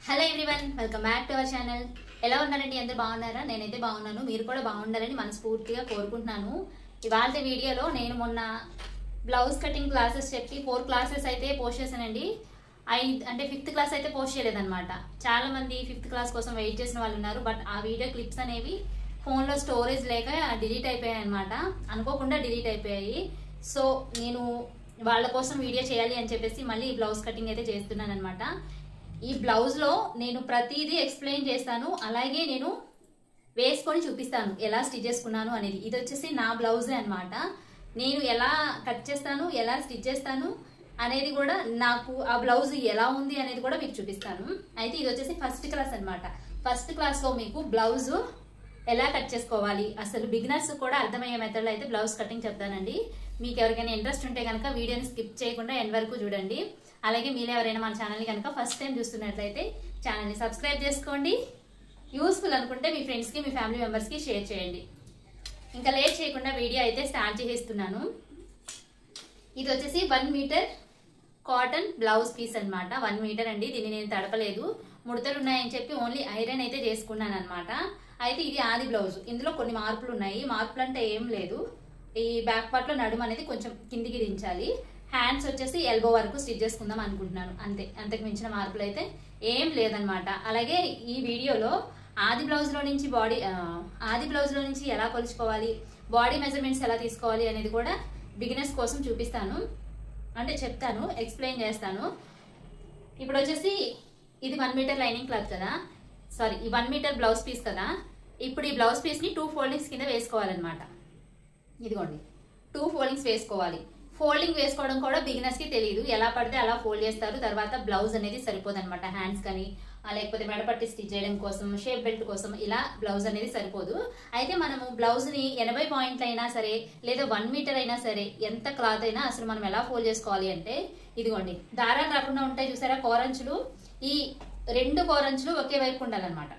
Hello everyone, welcome back to our channel. ఎలా ఉన్నారండి? అందరూ బాగున్నారా? నేనైతే బాగున్నాను. మీరు కూడా బాగుండాలని మనస్ఫూర్తిగా కోరుకుంటున్నాను. ఇవాళ వీడియోలో నేను మొన్న బ్లౌజ్ కటింగ్ క్లాసెస్ చెప్పి 4 క్లాసెస్ అయితే పోస్ట్ చేశానండి. అంటే 5th క్లాస్ అయితే పోస్ట్ చేయలేదన్నమాట. చాలా మంది 5th క్లాస్ కోసం వెయిట్ చేసిన వాళ్ళు ఉన్నారు. బట్ ఆ వీడియో క్లిప్స్ అనేవి ఫోన్లో స్టోరేజ్ లేక డిలీట్ అయిపోయాయి అనమాట. అనుకోకుండా డిలీట్ అయిపోయాయి. సో నేను వాళ్ళ కోసం వీడియో చేయాలి అని చెప్పేసి మళ్ళీ బ్లౌజ్ కటింగ్ అయితే చేస్తున్నాను అనమాట. ఈ బ్లౌజ్ లో నేను ప్రతిదీ ఎక్స్ప్లెయిన్ చేస్తాను, అలాగే నేను వేసుకొని చూపిస్తాను ఎలా స్టిచ్ చేసుకున్నాను అనేది. ఇది వచ్చేసి నా బ్లౌజే అనమాట. నేను ఎలా కట్ చేస్తాను, ఎలా స్టిచ్ చేస్తాను అనేది కూడా, నాకు ఆ బ్లౌజ్ ఎలా ఉంది అనేది కూడా మీకు చూపిస్తాను. అయితే ఇది వచ్చేసి ఫస్ట్ క్లాస్ అనమాట. ఫస్ట్ క్లాస్ లో మీకు బ్లౌజ్ ఎలా కట్ చేసుకోవాలి, అసలు బిగినర్స్ కూడా అర్థమయ్యే మెథడ్లో అయితే బ్లౌజ్ కటింగ్ చెప్తానండి. మీకు ఎవరికైనా ఇంట్రెస్ట్ ఉంటే కనుక వీడియోని స్కిప్ చేయకుండా ఎండ్ వరకు చూడండి. అలాగే మీరు ఎవరైనా మన ఛానల్ని కనుక ఫస్ట్ టైం చూస్తున్నట్లయితే ఛానల్ని సబ్స్క్రైబ్ చేసుకోండి. యూస్ఫుల్ అనుకుంటే మీ ఫ్రెండ్స్కి, మీ ఫ్యామిలీ మెంబర్స్కి షేర్ చేయండి. ఇంకా లేట్ చేయకుండా వీడియో అయితే స్టార్ట్ చేసేస్తున్నాను. ఇది వచ్చేసి 1 మీటర్ కాటన్ బ్లౌజ్ పీస్ అనమాట. 1 మీటర్ అండి. దీన్ని నేను తడపలేదు, ముడతలు ఉన్నాయని చెప్పి ఓన్లీ ఐరన్ అయితే చేసుకున్నాను అనమాట. అయితే ఇది ఆది బ్లౌజ్. ఇందులో కొన్ని మార్పులు ఉన్నాయి. మార్పులు అంటే ఏం లేదు, ఈ బ్యాక్ పార్ట్ లో నడుము అనేది కొంచెం కిందికి దించాలి. హ్యాండ్స్ వచ్చేసి ఎల్బో వరకు స్టిచ్ చేసుకుందాం అనుకుంటున్నాను, అంతే. అంతకు మించిన మార్పులు అయితే ఏం లేదనమాట. అలాగే ఈ వీడియోలో ఆది బ్లౌజ్ లో నుంచి ఎలా కొలుచుకోవాలి, బాడీ మెజర్మెంట్స్ ఎలా తీసుకోవాలి అనేది కూడా బిగినర్స్ కోసం చూపిస్తాను, అంటే చెప్తాను, ఎక్స్ప్లెయిన్ చేస్తాను. ఇప్పుడు వచ్చేసి ఇది 1 మీటర్ లైనింగ్ క్లాత్ కదా, సారీ, ఈ 1 మీటర్ బ్లౌజ్ పీస్ కదా. ఇప్పుడు ఈ బ్లౌజ్ పీస్ ని 2 ఫోల్డింగ్స్ కింద వేసుకోవాలన్నమాట. ఇదిగోండి, 2 ఫోల్డింగ్స్ వేసుకోవాలి. ఫోల్డింగ్ వేసుకోవడం కూడా బిగినర్స్ కి తెలియదు, ఎలా పడితే అలా ఫోల్డ్ చేస్తారు. తర్వాత బ్లౌజ్ అనేది సరిపోదు అనమాట. హ్యాండ్స్ కానీ లేకపోతే మెడపట్టి స్టిచ్ చేయడం కోసం, షేప్ బెల్ట్ కోసం ఇలా బ్లౌజ్ అనేది సరిపోదు. అయితే మనము బ్లౌజ్ ని 80 పాయింట్లు అయినా సరే, లేదా 1 మీటర్ అయినా సరే, ఎంత క్లాత్ అయినా అసలు మనం ఎలా ఫోల్డ్ చేసుకోవాలి అంటే, ఇదిగోండి, దారాలు రాకుండా ఉంటాయి చూసారా కోరంచులు. ఈ 2 కోరంచులు ఒకే వైపు ఉండాలన్నమాట.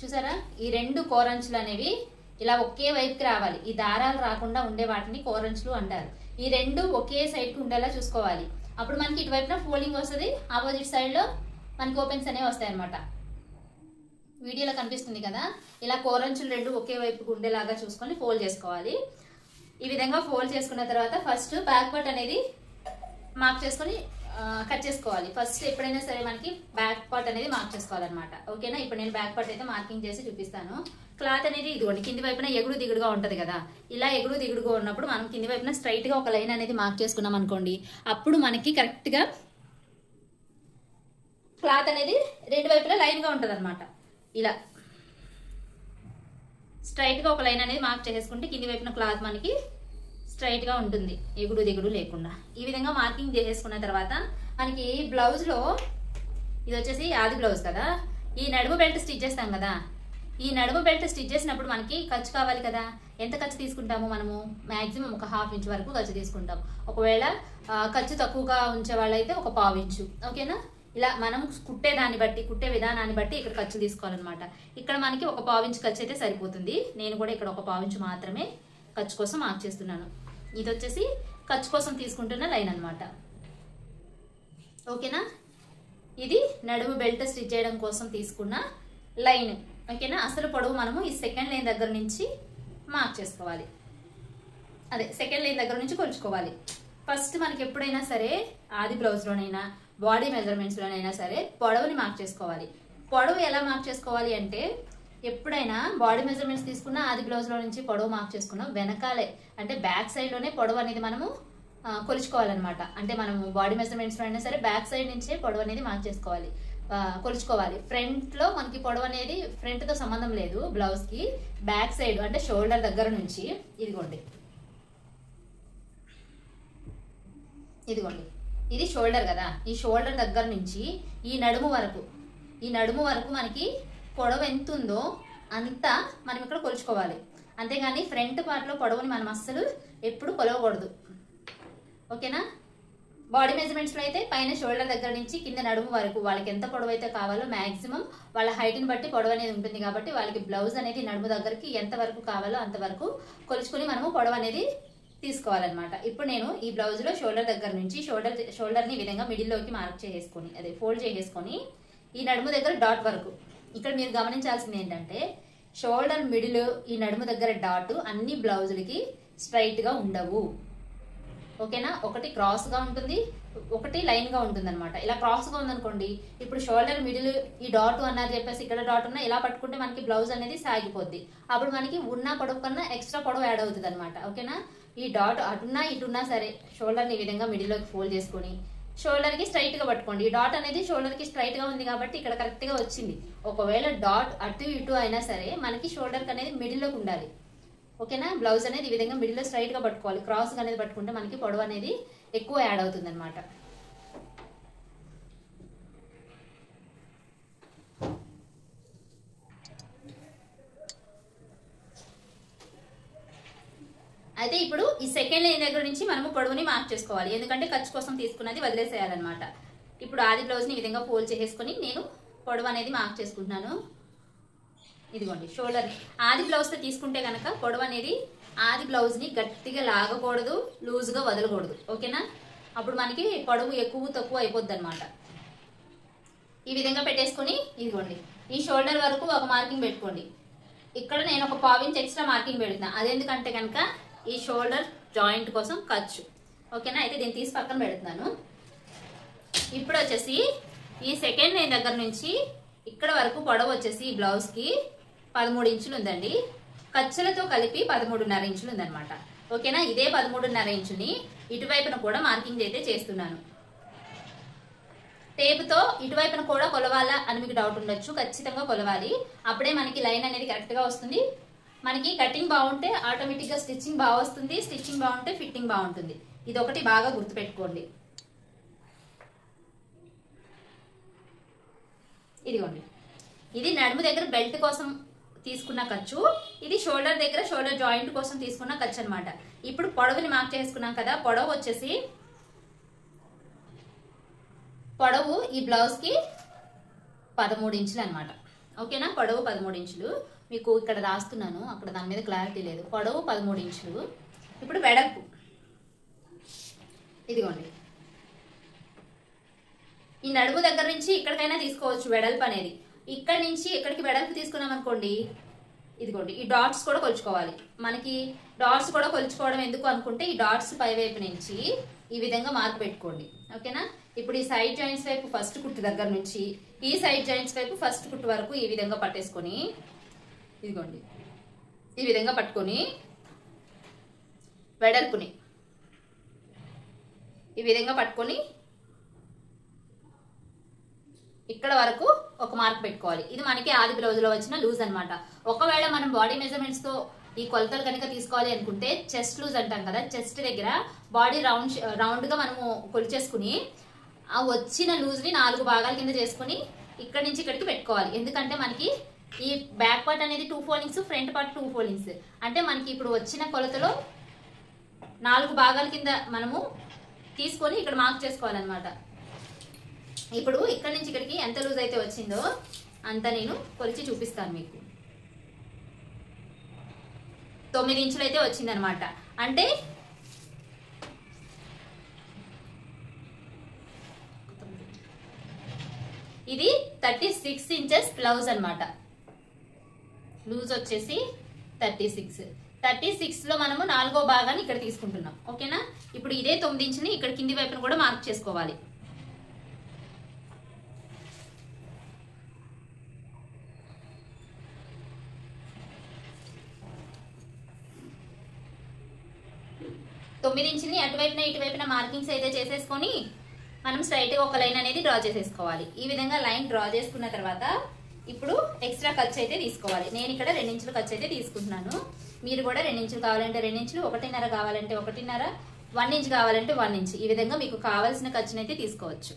చూసారా, ఈ 2 కోరంచులు అనేవి ఇలా ఒకే వైపుకి రావాలి. ఈ దారాలు రాకుండా ఉండే వాటిని కోరంచులు అంటారు. ఈ 2 ఒకే సైడ్ కి ఉండేలా చూసుకోవాలి. అప్పుడు మనకి ఇటువైపున ఫోల్డింగ్ వస్తుంది, ఆపోజిట్ సైడ్ లో మనకి ఓపెన్స్ అనేవి వస్తాయి అనమాట. వీడియోలో కనిపిస్తుంది కదా, ఇలా కోరంచులు 2 ఒకే వైపుకి ఉండేలాగా చూసుకొని ఫోల్డ్ చేసుకోవాలి. ఈ విధంగా ఫోల్డ్ చేసుకున్న తర్వాత ఫస్ట్ బ్యాక్ పార్ట్ అనేది మార్క్ చేసుకొని కట్ చేసుకోవాలి. ఫస్ట్ ఎప్పుడైనా సరే మనకి బ్యాక్ పార్ట్ అనేది మార్క్ చేసుకోవాలన్నమాట. ఓకేనా? ఇప్పుడు నేను బ్యాక్ పార్ట్ అయితే మార్కింగ్ చేసి చూపిస్తాను. క్లాత్ అనేది ఇదిగోండి, కింది వైపున ఎగుడు దిగుడుగా ఉంటది కదా, ఇలా ఎగుడు దిగుడుగా ఉన్నప్పుడు మనం కింది వైపున స్ట్రైట్ గా ఒక లైన్ అనేది మార్క్ చేసుకున్నాం అనుకోండి, అప్పుడు మనకి కరెక్ట్ గా క్లాత్ అనేది 2 వైపులా లైన్ గా ఉంటది అనమాట. ఇలా స్ట్రైట్ గా ఒక లైన్ అనేది మార్క్ చేసుకుంటే కింది వైపున క్లాత్ మనకి స్ట్రైట్ గా ఉంటుంది, ఎగుడు దిగుడు లేకుండా. ఈ విధంగా మార్కింగ్ చేసేసుకున్న తర్వాత మనకి బ్లౌజ్ లో, ఇది వచ్చేసి ఆది బ్లౌజ్ కదా, ఈ నడుము బెల్ట్ స్టిచ్ చేస్తాం కదా. ఈ నడుము బెల్ట్ స్టిచ్ చేసినప్పుడు మనకి ఖర్చు కావాలి కదా. ఎంత ఖర్చు తీసుకుంటాము మనము? మాక్సిమం ఒక 1/2 ఇంచ్ వరకు ఖర్చు తీసుకుంటాం. ఒకవేళ ఖర్చు తక్కువగా ఉంచే వాళ్ళైతే ఒక 1/4 ఇంచు. ఓకేనా? ఇలా మనం కుట్టే విధానాన్ని బట్టి ఇక్కడ ఖర్చు తీసుకోవాలన్నమాట. ఇక్కడ మనకి ఒక 1/4 ఇంచ్ ఖర్చు అయితే సరిపోతుంది. నేను కూడా ఇక్కడ ఒక 1/4 ఇంచు మాత్రమే ఖర్చు కోసం మార్క్ చేస్తున్నాను. ఇది వచ్చేసి ఖర్చు కోసం తీసుకుంటున్న లైన్ అనమాట. ఓకేనా? ఇది నడుము బెల్ట్ స్టిచ్ చేయడం కోసం తీసుకున్న లైన్. ఓకేనా? అసలు పొడవు మనము ఈ సెకండ్ లైన్ దగ్గర నుంచి మార్క్ చేసుకోవాలి. అదే సెకండ్ లైన్ దగ్గర నుంచి కొలుచుకోవాలి. ఫస్ట్ మనకి ఎప్పుడైనా సరే ఆది బ్లౌజ్ లోనైనా, బాడీ మెజర్మెంట్స్ లోనైనా సరే పొడవుని మార్క్ చేసుకోవాలి. పొడవు ఎలా మార్క్ చేసుకోవాలి అంటే, ఎప్పుడైనా బాడీ మెజర్మెంట్స్ తీసుకున్న ఆది బ్లౌజ్ లో నుంచి పొడవు మార్క్ చేసుకున్నాం, వెనకాలే అంటే బ్యాక్ సైడ్ లోనే పొడవు అనేది మనము కొలుచుకోవాలన్నమాట. అంటే మనము బాడీ మెజర్మెంట్స్ లో అయినా సరే బ్యాక్ సైడ్ నుంచే పొడవు అనేది మార్క్ చేసుకోవాలి, కొలుచుకోవాలి. ఫ్రంట్ లో మనకి పొడవు అనేది ఫ్రంట్ తో సంబంధం లేదు బ్లౌజ్ కి. బ్యాక్ సైడ్ అంటే షోల్డర్ దగ్గర నుంచి, ఇదిగోండి ఇది షోల్డర్ కదా, ఈ షోల్డర్ దగ్గర నుంచి ఈ నడుము వరకు మనకి పొడవు ఎంత ఉందో అంతా మనం ఇక్కడ కొలుచుకోవాలి. అంతేగాని ఫ్రంట్ పార్ట్ లో పొడవుని మనం అస్సలు ఎప్పుడు కొలవకూడదు. ఓకేనా? బాడీ మెజర్మెంట్స్ లో అయితే పైన షోల్డర్ దగ్గర నుంచి కింద నడుము వరకు వాళ్ళకి ఎంత పొడవు అయితే కావాలో, మాక్సిమం వాళ్ళ హైట్ ని బట్టి పొడవు అనేది ఉంటుంది కాబట్టి వాళ్ళకి బ్లౌజ్ అనేది నడుము దగ్గరికి ఎంత వరకు కావాలో అంతవరకు కొలుచుకుని మనము పొడవు అనేది తీసుకోవాలన్నమాట. ఇప్పుడు నేను ఈ బ్లౌజ్ లో షోల్డర్ దగ్గర నుంచి షోల్డర్ ని ఈ విధంగా మిడిల్ లోకి మార్క్ చేసేసుకొని, అదే ఫోల్డ్ చేసేసుకొని ఈ నడుము దగ్గర డాట్ వరకు. ఇక్కడ మీరు గమనించాల్సింది ఏంటంటే షోల్డర్ మిడిల్ ఈ నడుము దగ్గర డాట్ అన్ని బ్లౌజులకి స్ట్రైట్ గా ఉండవు. ఓకేనా, ఒకటి క్రాస్ గా ఉంటుంది, ఒకటి లైన్ గా ఉంటుంది అనమాట. ఇలా క్రాస్ గా ఉందనుకోండి, ఇప్పుడు షోల్డర్ మిడిల్ ఈ డాట్ అన్నారు చెప్పేసి ఇక్కడ డాట్ ఉన్నా ఇలా పట్టుకుంటే మనకి బ్లౌజ్ అనేది సాగిపోద్ది. అప్పుడు మనకి ఉన్న పొడవు కన్నా ఎక్స్ట్రా పొడవు యాడ్ అవుతుంది అనమాట. ఓకేనా, ఈ డాట్ అటున్నా ఇటున్నా సరే షోల్డర్ ని ఈ విధంగా మిడిల్ లోకి ఫోల్డ్ చేసుకుని షోల్డర్ కి స్ట్రైట్ గా పట్టుకోండి. ఈ డాట్ అనేది షోల్డర్ కి స్ట్రైట్ గా ఉంది కాబట్టి ఇక్కడ కరెక్ట్ గా వచ్చింది. ఒకవేళ డాట్ అటు ఇటు అయినా సరే మనకి షోల్డర్ కి అనేది మిడిల్ లోకి ఉండాలి. ఓకేనా, బ్లౌజ్ అనేది ఈ విధంగా మిడిల్ లో స్ట్రైట్ గా పట్టుకోవాలి. క్రాస్ అనేది పట్టుకుంటే మనకి పొడవు అనేది ఎక్కువ యాడ్ అవుతుంది అనమాట. అయితే ఇప్పుడు ఈ సెకండ్ లైన్ దగ్గర నుంచి మనము పొడవుని మార్క్ చేసుకోవాలి. ఎందుకంటే ఖర్చు కోసం తీసుకున్నది వదిలేసేయాలన్నమాట. ఇప్పుడు ఆది బ్లౌజ్ ని ఈ విధంగా ఫోల్డ్ చేసేసుకొని నేను పొడవు అనేది మార్క్ చేసుకుంటున్నాను. ఇదిగోండి షోల్డర్ ఆది బ్లౌజ్ తో తీసుకుంటే కనుక పొడవు అనేది ఆది బ్లౌజ్ ని గట్టిగా లాగకూడదు, లూజ్ గా వదలకూడదు. ఓకేనా, అప్పుడు మనకి పొడవు ఎక్కువ తక్కువ అయిపోద్ది అనమాట. ఈ విధంగా పెట్టేసుకొని ఇదిగోండి ఈ షోల్డర్ వరకు ఒక మార్కింగ్ పెట్టుకోండి. ఇక్కడ నేను ఒక 1/4 ఇంచ్ ఎక్స్ట్రా మార్కింగ్ పెడుతున్నా. అదెందుకంటే కనుక ఈ షోల్డర్ జాయింట్ కోసం ఖర్చు. ఓకేనా, అయితే దీన్ని తీసి పక్కన పెడుతున్నాను. ఇప్పుడు వచ్చేసి ఈ సెకండ్ లైన్ దగ్గర నుంచి ఇక్కడ వరకు పొడవు వచ్చేసి ఈ బ్లౌజ్ కి 13 ఇంచులు ఉందండి. ఖర్చులతో కలిపి 13.5 ఇంచులు ఉందన్నమాట. ఓకేనా, ఇదే 13.5 ఇంచుని ఇటువైపున కూడా మార్కింగ్ అయితే చేస్తున్నాను. టేపుతో ఇటువైపున కూడా కొలవాలా అని మీకు డౌట్ ఉండొచ్చు. ఖచ్చితంగా కొలవాలి, అప్పుడే మనకి లైన్ అనేది కరెక్ట్ గా వస్తుంది. మనకి కటింగ్ బాగుంటే ఆటోమేటిక్ గా స్టిచ్చింగ్ బాగా వస్తుంది, స్టిచ్చింగ్ బాగుంటే ఫిట్టింగ్ బాగుంటుంది. ఇది ఒకటి బాగా గుర్తుపెట్టుకోండి. ఇదిగోండి ఇది నడుము దగ్గర బెల్ట్ కోసం తీసుకున్న ఖర్చు, ఇది షోల్డర్ దగ్గర షోల్డర్ జాయింట్ కోసం తీసుకున్న ఖర్చు అనమాట. ఇప్పుడు పొడవుని మార్క్ చేసుకున్నాం కదా, పొడవు వచ్చేసి పొడవు ఈ బ్లౌజ్ కి 13 ఇంచులు అనమాట. ఓకేనా, పొడవు 13 ఇంచులు. మీకు ఇక్కడ రాస్తున్నాను, అక్కడ దాని మీద క్లారిటీ లేదు. పొడవు 13 ఇంచులు. ఇప్పుడు వెడల్పు ఇదిగోండి ఈ నడుము దగ్గర నుంచి ఇక్కడికైనా తీసుకోవచ్చు వెడల్పు అనేది. ఇక్కడ నుంచి ఇక్కడికి వెడల్పు తీసుకున్నాం అనుకోండి, ఇదిగోండి ఈ డాట్స్ కూడా కొలుచుకోవాలి. మనకి డాట్స్ కూడా కొలుచుకోవడం ఎందుకు అనుకుంటే ఈ డాట్స్ పై వైపు నుంచి ఈ విధంగా మార్క్ పెట్టుకోండి. ఓకేనా, ఇప్పుడు ఈ సైడ్ జాయింట్స్ వైపు ఫస్ట్ కుట్టు దగ్గర నుంచి ఈ సైడ్ జాయింట్స్ వైపు ఫస్ట్ కుట్టు వరకు ఈ విధంగా పట్టేసుకొని ఇదిగోండి ఈ విధంగా పట్టుకొని వెడల్పుని ఈ విధంగా పట్టుకొని ఇక్కడ వరకు ఒక మార్క్ పెట్టుకోవాలి. ఇది మనకి ఆది బ్లౌజ్ లో వచ్చిన లూజ్ అనమాట. ఒకవేళ మనం బాడీ మెజర్మెంట్స్ తో ఈ కొలతలు కనుక తీసుకోవాలి అనుకుంటే చెస్ట్ లూజ్ అంటాం కదా, చెస్ట్ దగ్గర బాడీ రౌండ్ గా మనము కొలిచేసుకుని ఆ వచ్చిన లూజ్ ని 4 భాగాల కింద చేసుకుని ఇక్కడ నుంచి ఇక్కడికి పెట్టుకోవాలి. ఎందుకంటే మనకి ఈ బ్యాక్ పార్ట్ అనేది 2 ఫోల్డింగ్స్, ఫ్రంట్ పార్ట్ 2 ఫోల్డింగ్స్. అంటే మనకి ఇప్పుడు వచ్చిన కొలతలో 4 భాగాల కింద మనము తీసుకొని ఇక్కడ మార్క్ చేసుకోవాలన్నమాట. ఇప్పుడు ఇక్కడ నుంచి ఇక్కడికి ఎంత లూజ్ అయితే వచ్చిందో అంత నేను కొలిచి చూపిస్తాను మీకు. 9 ఇంచులు అయితే వచ్చిందనమాట. అంటే ఇది 36 ఇంచెస్ బ్లౌజ్ అనమాట. లూజ్ వచ్చేసి 36 లో మనము 4వ భాగాన్ని ఇక్కడ తీసుకుంటున్నాం. ఓకేనా, ఇప్పుడు ఇదే 9 ఇంచుని ఇక్కడ కింది వైపున కూడా మార్క్ చేసుకోవాలి. తొమ్మిది ఇంచుని అటువైపున ఇటువైపున మార్కింగ్స్ అయితే చేసేసుకొని మనం స్ట్రైట్ గా ఒక లైన్ అనేది డ్రా చేసేసుకోవాలి. ఈ విధంగా లైన్ డ్రా చేసుకున్న తర్వాత ఇప్పుడు ఎక్స్ట్రా ఖర్చు అయితే తీసుకోవాలి. నేను ఇక్కడ 2 ఇంచుల ఖర్చు అయితే తీసుకుంటున్నాను. మీరు కూడా 2 ఇంచులు కావాలంటే 2 ఇంచులు, 1.5 కావాలంటే 1.5, 1 ఇంచ్ కావాలంటే 1 ఇంచ్, ఈ విధంగా మీకు కావాల్సిన ఖర్చునైతే తీసుకోవచ్చు.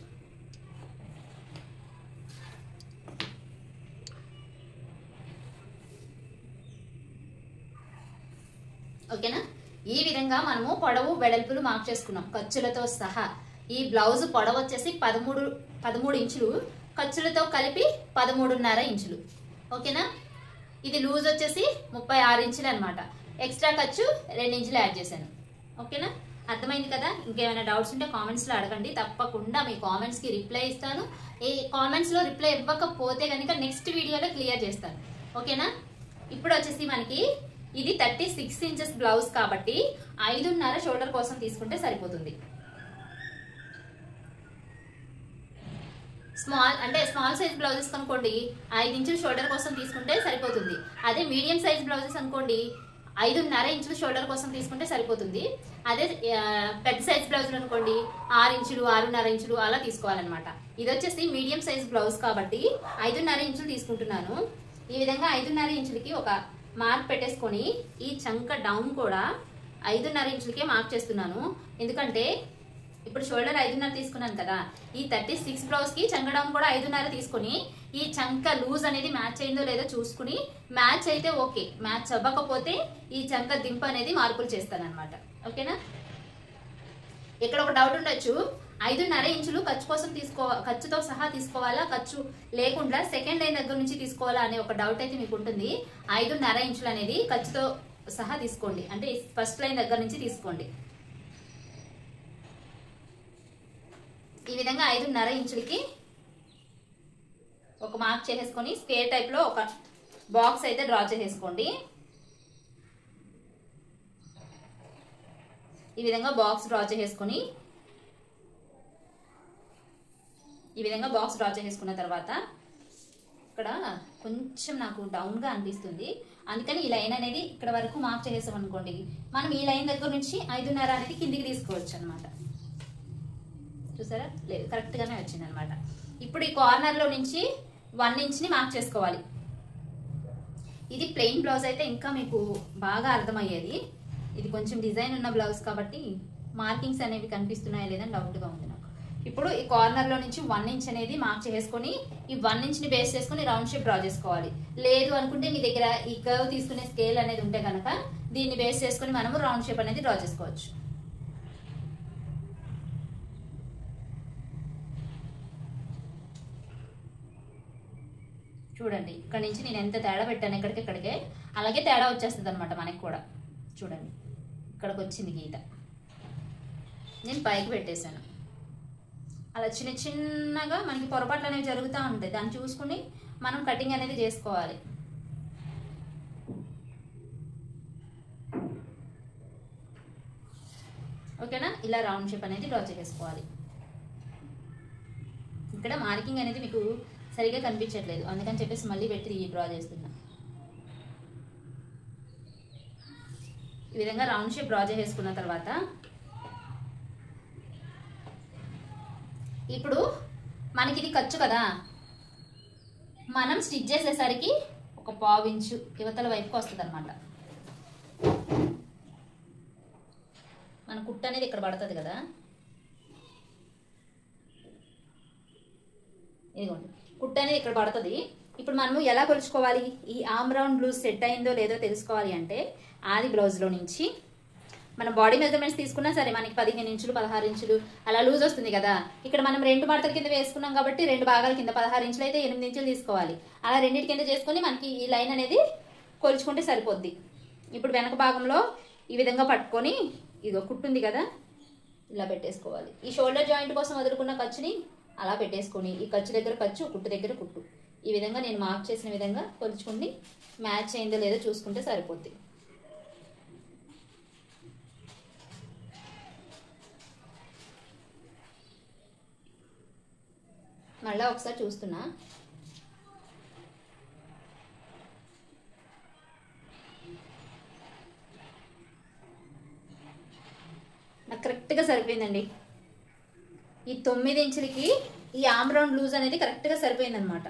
ఓకేనా, ఈ విధంగా మనము పొడవు వెడల్పులు మార్క్ చేసుకున్నాం ఖర్చులతో సహా. ఈ బ్లౌజ్ పొడవు వచ్చేసి 13 ఇంచులు, ఖర్చులతో కలిపి 13.5 ఇంచులు. ఓకేనా, ఇది లూజ్ వచ్చేసి 36 ఇంచులు అనమాట. ఎక్స్ట్రా ఖర్చు 2 ఇంచులు యాడ్ చేశాను. ఓకేనా, అర్థమైంది కదా? ఇంకేమైనా డౌట్స్ ఉంటే కామెంట్స్లో అడగండి, తప్పకుండా మీ కామెంట్స్కి రిప్లై ఇస్తాను. ఈ కామెంట్స్లో రిప్లై ఇవ్వకపోతే కనుక నెక్స్ట్ వీడియోలో క్లియర్ చేస్తాను, ఓకేనా? ఇప్పుడు వచ్చేసి మనకి ఇది 36 ఇంచెస్ బ్లౌజ్ కాబట్టి 5.5 షోల్డర్ కోసం తీసుకుంటే సరిపోతుంది. స్మాల్ సైజ్ బ్లౌజెస్ అనుకోండి 5 ఇంచులు షోల్డర్ కోసం తీసుకుంటే సరిపోతుంది. అదే మీడియం సైజ్ బ్లౌజెస్ అనుకోండి 5.5 ఇంచులు షోల్డర్ కోసం తీసుకుంటే సరిపోతుంది. అదే పెద్ద సైజ్ బ్లౌజులు అనుకోండి 6 ఇంచులు 6.5 ఇంచులు అలా తీసుకోవాలన్నమాట. ఇది వచ్చేసి మీడియం సైజ్ బ్లౌజ్ కాబట్టి 5.5 ఇంచులు తీసుకుంటున్నాను. ఈ విధంగా 5.5 ఇంచులకి ఒక మార్క్ పెట్టేసుకొని ఈ చంక డౌన్ కూడా 5.5 ఇంచులకే మార్క్ చేస్తున్నాను. ఎందుకంటే ఇప్పుడు షోల్డర్ 5.5 తీసుకున్నాను కదా, ఈ 36 బ్లౌజ్ కి చంక డౌన్ కూడా 5.5 తీసుకుని ఈ చంక లూజ్ అనేది మ్యాచ్ అయిందో లేదో చూసుకుని, మ్యాచ్ అయితే ఓకే, మ్యాచ్ అవ్వకపోతే ఈ చంక దింపు అనేది మార్పులు చేస్తాను అనమాట, ఓకేనా? ఇక్కడ ఒక డౌట్ ఉండొచ్చు, 5.5 ఇంచులు ఖర్చు కోసం ఖర్చుతో సహా తీసుకోవాలా, ఖర్చు లేకుండా సెకండ్ లైన్ దగ్గర నుంచి తీసుకోవాలా అనే ఒక డౌట్ అయితే మీకు ఉంటుంది. 5.5 ఇంచులు అనేది ఖర్చుతో సహా తీసుకోండి, అంటే ఫస్ట్ లైన్ దగ్గర నుంచి తీసుకోండి. ఈ విధంగా 5.5 ఇంచులకి ఒక మార్క్ చేసేసుకొని స్క్వేర్ టైప్ లో ఒక బాక్స్ అయితే డ్రా చేసేసుకోండి. ఈ విధంగా బాక్స్ డ్రా చేసేసుకొని చేసుకున్న తర్వాత ఇక్కడ కొంచెం నాకు డౌన్ గా అనిపిస్తుంది, అందుకని ఈ లైన్ అనేది ఇక్కడ వరకు మార్క్ చేసేసాం అనుకోండి, మనం ఈ లైన్ దగ్గర నుంచి 5.5 అనేది కిందికి తీసుకోవచ్చు అనమాట. చూసారా? లేదు, కరెక్ట్ గానే వచ్చింది అనమాట. ఇప్పుడు ఈ కార్నర్ లో నుంచి 1 ఇంచ్ ని మార్క్ చేసుకోవాలి. ఇది ప్లెయిన్ బ్లౌజ్ అయితే ఇంకా మీకు బాగా అర్థమయ్యేది. ఇది కొంచెం డిజైన్ ఉన్న బ్లౌజ్ కాబట్టి మార్కింగ్స్ అనేవి కనిపిస్తున్నాయా లేదని డౌట్ గా ఉంది నాకు. ఇప్పుడు ఈ కార్నర్ లో నుంచి 1 ఇంచ్ అనేది మార్క్ చేసుకొని ఈ 1 ఇంచ్ ని బేస్ చేసుకుని రౌండ్ షేప్ డ్రా చేసుకోవాలి. లేదు అనుకుంటే మీ దగ్గర ఈ కర్వ్ తీసుకునే స్కేల్ అనేది ఉంటే కనుక దీన్ని బేస్ చేసుకుని మనము రౌండ్ షేప్ అనేది డ్రా చేసుకోవచ్చు. చూడండి, ఇక్కడ నుంచి నేను ఎంత తేడా పెట్టాను ఇక్కడికే అలాగే తేడా వచ్చేస్తుంది అనమాట మనకి కూడా. చూడండి, ఇక్కడికి వచ్చింది గీత, నేను పైకి పెట్టేశాను. అలా చిన్నగా మనకి పొరపాట్లు అనేవి జరుగుతూ ఉంటాయి, దాన్ని చూసుకుని మనం కటింగ్ అనేది చేసుకోవాలి. ఓకేనా? ఇలా రౌండ్ షేప్ అనేది డ్రా చేసుకోవాలి. ఇక్కడ మార్కింగ్ అనేది మీకు సరిగా కనిపించట్లేదు, అందుకని చెప్పేసి మళ్ళీ పెట్టి డ్రా చేస్తున్నా. ఈ విధంగా రౌండ్ షేప్ డ్రా చేసుకున్న తర్వాత ఇప్పుడు మనకి ఇది ఖర్చు కదా, మనం స్టిచ్ చేసేసరికి ఒక 1/2 ఇంచు యువతల వైపుకి వస్తుంది అనమాట. మన కుట్టు అనేది ఇక్కడ పడుతుంది కదా, ఇదిగోండి కుట్టు అనేది ఇక్కడ పడుతుంది. ఇప్పుడు మనము ఎలా కొలుచుకోవాలి? ఈ ఆర్మ్ రౌండ్ లూజ్ సెట్ అయిందో లేదో తెలుసుకోవాలి అంటే ఆది బ్లౌజ్లో నుంచి మనం బాడీ మెజర్మెంట్స్ తీసుకున్నా సరే మనకి 15 ఇంచులు 16 ఇంచులు అలా లూజ్ వస్తుంది కదా. ఇక్కడ మనం 2 మడతల కింద వేసుకున్నాం కాబట్టి 2 భాగాల కింద 16 ఇంచులు అయితే 8 ఇంచులు తీసుకోవాలి. అలా రెండింటి కింద చేసుకొని మనకి ఈ లైన్ అనేది కొలుచుకుంటే సరిపోద్ది. ఇప్పుడు వెనక భాగంలో ఈ విధంగా పట్టుకొని ఇదో కుట్టుంది కదా ఇలా పెట్టేసుకోవాలి. ఈ షోల్డర్ జాయింట్ కోసం వదులుకున్న ఖర్చుని అలా పెట్టేసుకొని ఈ ఖర్చు దగ్గర ఖర్చు, కుట్టు దగ్గర కుట్టు, ఈ విధంగా నేను మార్క్ చేసిన విధంగా కొలుచుకుని మ్యాచ్ అయిందో లేదో చూసుకుంటే సరిపోద్ది. మళ్ళీ ఒకసారి చూస్తున్నా. నాకు కరెక్ట్గా సరిపోయిందండి. ఈ 9 ఇంచులకి ఈ ఆర్మ్ రౌండ్ లూజ్ అనేది కరెక్ట్గా సరిపోయింది అనమాట.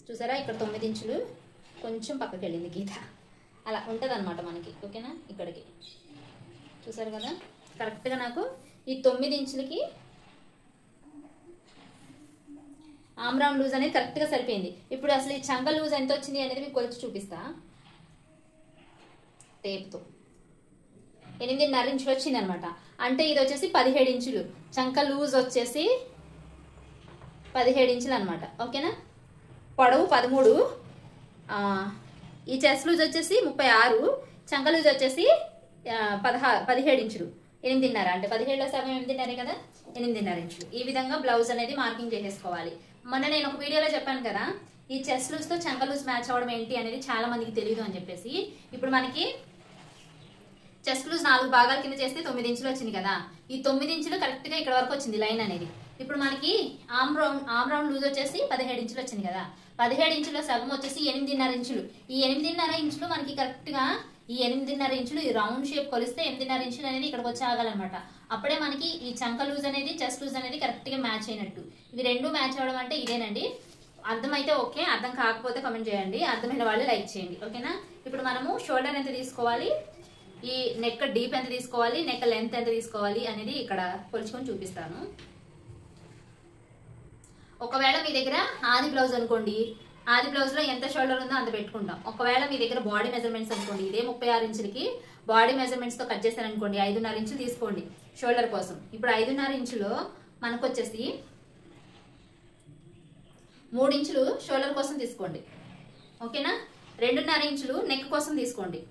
చూసారా? ఇక్కడ 9 ఇంచులు కొంచెం పక్కకి వెళ్ళింది గీత, అలా ఉంటుంది అనమాట మనకి. ఓకేనా? ఇక్కడికి చూసారు కదా, కరెక్ట్గా నాకు ఈ 9 ఇంచులకి ఆర్మ్ రౌండ్ లూజ్ అనేది కరెక్ట్గా సరిపోయింది. ఇప్పుడు అసలు ఈ చంక లూజ్ ఎంత వచ్చింది అనేది మీకు కొలిచి చూపిస్తా. టేప్తో 8.5 ఇంచులు వచ్చింది అనమాట. అంటే ఇది వచ్చేసి 17 ఇంచులు, చంక లూజ్ వచ్చేసి 17 ఇంచులు అనమాట. ఓకేనా? పొడవు 13, ఈ చెస్ట్ లూజ్ వచ్చేసి 36, చంక లూజ్ వచ్చేసి 17 ఇంచులు. 8.5 అంటే 17లో సగం 8.5 కదా, 8.5 ఇంచులు. ఈ విధంగా బ్లౌజ్ అనేది మార్కింగ్ చేసేసుకోవాలి. మొన్న నేను ఒక వీడియోలో చెప్పాను కదా, ఈ చెస్ట్ లూజ్ తో చంక లూజ్ మ్యాచ్ అవ్వడం ఏంటి అనేది చాలా మందికి తెలియదు అని చెప్పేసి. ఇప్పుడు మనకి చెస్ట్ లూజ్ 4 భాగాల కింద చేస్తే 9 ఇంచులు వచ్చింది కదా, ఈ 9 ఇంచులు కరెక్ట్ గా ఇక్కడ వరకు వచ్చింది లైన్ అనేది. ఇప్పుడు మనకి ఆమ్ రౌండ్ లూజ్ వచ్చేసి 17 ఇంచులు వచ్చింది కదా, 17 ఇంచుల సగం వచ్చేసి 8.5 ఇంచులు. ఈ 8.5 ఇంచులు మనకి కరెక్ట్ గా ఈ 8.5 ఇంచులు ఈ రౌండ్ షేప్ కొలిస్తే 8.5 ఇంచులు అనేది ఇక్కడికి వచ్చి ఆగాలన్నమాట. అప్పుడే మనకి ఈ చంక లూజ్ అనేది చెస్ట్ లూజ్ అనేది కరెక్ట్ గా మ్యాచ్ అయినట్టు. ఇవి రెండు మ్యాచ్ అవడం అంటే ఇదేనండి. అర్థమైతే ఓకే, అర్థం కాకపోతే కామెంట్ చేయండి, అర్థమైన వాళ్ళు లైక్ చేయండి, ఓకేనా. ఇప్పుడు మనము షోల్డర్ ఎంత తీసుకోవాలి, ఈ నెక్ డీప్ ఎంత తీసుకోవాలి, నెక్ లెంత్ ఎంత తీసుకోవాలి అనేది ఇక్కడ కొలుచుకొని చూపిస్తాను. ఒకవేళ మీ దగ్గర ఆది బ్లౌజ్ అనుకోండి, ఆది బ్లౌజ్ లో ఎంత షోల్డర్ ఉందో అంత పెట్టుకుంటాం. ఒకవేళ మీ దగ్గర బాడీ మెజర్మెంట్స్ అనుకోండి, ఇదే 36 ఇంచులకి బాడీ మెజర్మెంట్స్ తో కట్ చేశారనుకోండి, 5.5 ఇంచులు తీసుకోండి షోల్డర్ కోసం. ఇప్పుడు 5.5 ఇంచులో మనకు వచ్చేసి 3 ఇంచులు షోల్డర్ కోసం తీసుకోండి, ఓకేనా. 2.5 ఇంచులు నెక్ కోసం తీసుకోండి,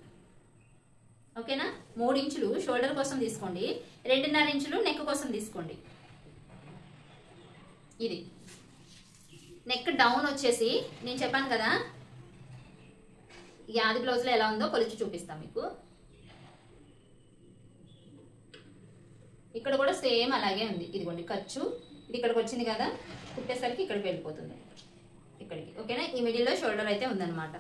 ఓకేనా. 3 ఇంచులు షోల్డర్ కోసం తీసుకోండి, 2.5 ఇంచులు నెక్ కోసం తీసుకోండి. ఇది నెక్ డౌన్ వచ్చేసి నేను చెప్పాను కదా, ఈ ఆది బ్లౌజ్ లో ఎలా ఉందో కొలిచి చూపిస్తాం మీకు. ఇక్కడ కూడా సేమ్ అలాగే ఉంది, ఇదిగోండి ఖర్చు ఇది ఇక్కడికి వచ్చింది కదా, కుట్టేసరికి ఇక్కడికి వెళ్ళిపోతుంది ఇక్కడికి, ఓకేనా. ఈ మిడిల్ లో షోల్డర్ అయితే ఉందన్నమాట.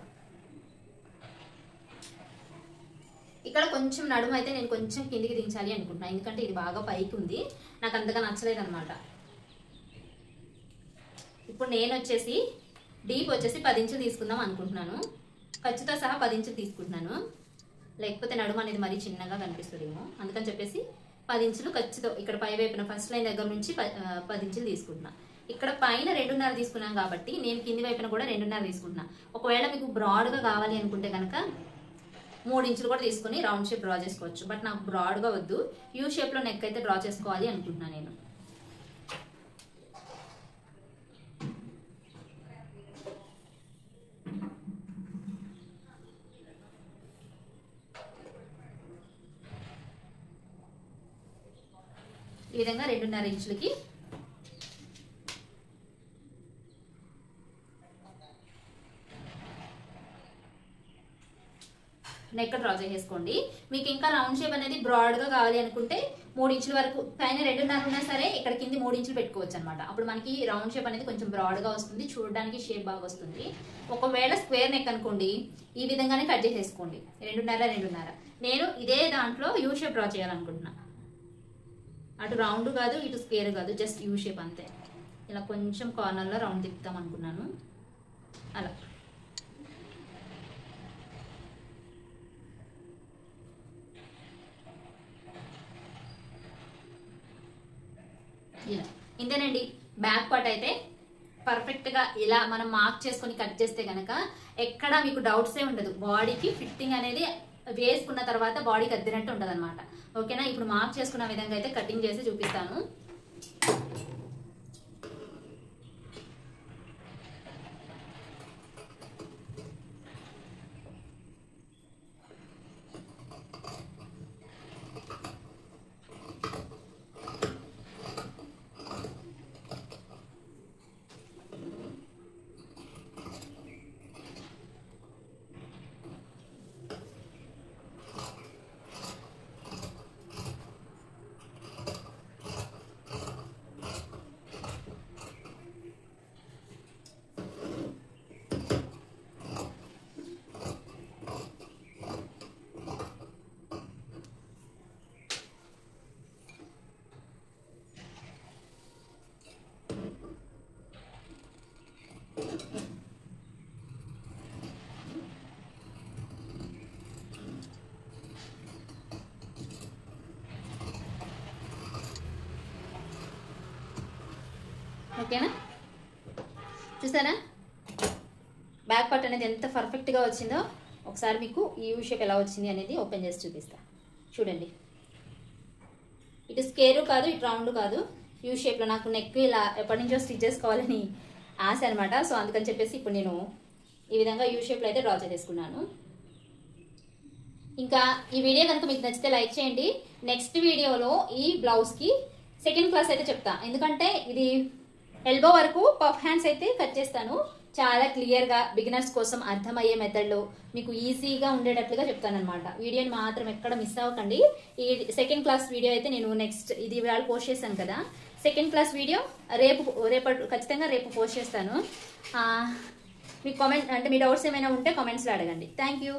ఇక్కడ కొంచెం నడుము అయితే నేను కొంచెం కిందికి దించాలి అనుకుంటున్నాను, ఎందుకంటే ఇది బాగా పైకి ఉంది, నాకు అంతగా నచ్చలేదు అనమాట. ఇప్పుడు నేను వచ్చేసి డీప్ వచ్చేసి 10 ఇంచులు తీసుకుందాం అనుకుంటున్నాను, ఖర్చుతో సహా 10 ఇంచులు తీసుకుంటున్నాను, లేకపోతే నడుము అనేది మరీ చిన్నగా కనిపిస్తుందేమో, అందుకని చెప్పేసి 10 ఇంచులు ఖర్చుతో ఇక్కడ పై వైపున ఫస్ట్ లైన్ దగ్గర నుంచి 10 ఇంచులు తీసుకుంటున్నా. ఇక్కడ పైన 2.5 తీసుకున్నాం కాబట్టి నేను కింది వైపున కూడా 2.5 తీసుకుంటున్నా. ఒకవేళ మీకు బ్రాడ్గా కావాలి అనుకుంటే కనుక 3 ఇంచులు కూడా తీసుకుని రౌండ్ షేప్ డ్రా చేసుకోవచ్చు, బట్ నాకు బ్రాడ్గా వద్దు, యూ షేప్లో నెక్ అయితే డ్రా చేసుకోవాలి అనుకుంటున్నాను నేను. ఈ విధంగా 2.5 ఇంచులకి నెక్ డ్రా చేసేసుకోండి. మీకు ఇంకా రౌండ్ షేప్ అనేది బ్రాడ్ గా కావాలి అనుకుంటే 3 ఇంచుల వరకు, పైన 2.5 ఉన్నా సరే ఇక్కడ కింది 3 ఇంచులు పెట్టుకోవచ్చు అనమాట. అప్పుడు మనకి రౌండ్ షేప్ అనేది కొంచెం బ్రాడ్ గా వస్తుంది, చూడడానికి షేప్ బాగా వస్తుంది. ఒకవేళ స్క్వేర్ నెక్ అనుకోండి, ఈ విధంగానే కట్ చేసేసుకోండి, 2.5. నేను ఇదే దాంట్లో యూ షేప్ డ్రా చేయాలనుకుంటున్నా, అటు రౌండ్ కాదు ఇటు స్క్వేర్ కాదు, జస్ట్ యూ షేప్ అంతే. ఇలా కొంచెం కార్నర్లో రౌండ్ తిప్పుతాం అనుకున్నాను, అలా. ఇలా ఇంతేనండి. బ్యాక్ పార్ట్ అయితే పర్ఫెక్ట్గా ఇలా మనం మార్క్ చేసుకొని కట్ చేస్తే కనుక ఎక్కడ మీకు డౌట్సే ఉండదు. బాడీకి ఫిట్టింగ్ అనేది వేసుకున్న తర్వాత బాడీకి అద్దినట్టు ఉంటుంది అనమాట, ఓకేనా. ఇప్పుడు మార్క్ చేసుకున్న విధంగా అయితే కటింగ్ చేసి చూపిస్తాను. ఓకేనా, చూసారా బ్యాక్ పార్ట్ అనేది ఎంత పర్ఫెక్ట్గా వచ్చిందో. ఒకసారి మీకు ఈ యూ షేప్ ఎలా వచ్చింది అనేది ఓపెన్ చేసి చూపిస్తా, చూడండి. ఇటు స్క్వేర్ కాదు ఇటు రౌండ్ కాదు, యూ షేప్లో. నాకు నెక్ ఇలా ఎప్పటి నుంచో స్టిచ్ చేసుకోవాలని ఆశ అనమాట, సో అందుకని చెప్పేసి ఇప్పుడు నేను ఈ విధంగా యూ షేప్లో అయితే డ్రా చేసేసుకున్నాను. ఇంకా ఈ వీడియో కనుక మీకు నచ్చితే లైక్ చేయండి. నెక్స్ట్ వీడియోలో ఈ బ్లౌజ్కి సెకండ్ క్లాస్ అయితే చెప్తా, ఎందుకంటే ఇది ఎల్బో వరకు పఫ్ హ్యాండ్స్ అయితే కట్ చేస్తాను. చాలా క్లియర్గా బిగినర్స్ కోసం అర్థమయ్యే మెథడ్లో మీకు ఈజీగా ఉండేటట్లుగా చెప్తాను అనమాట. వీడియోని మాత్రం ఎక్కడ మిస్ అవ్వకండి. ఈ సెకండ్ క్లాస్ వీడియో అయితే నేను నెక్స్ట్ ఇది వాళ్ళు పోస్ట్ చేశాను కదా, సెకండ్ క్లాస్ వీడియో ఖచ్చితంగా రేపు పోస్ట్ చేస్తాను. మీ కామెంట్ అంటే మీ డౌట్స్ ఏమైనా ఉంటే కామెంట్స్లో అడగండి. Thank you.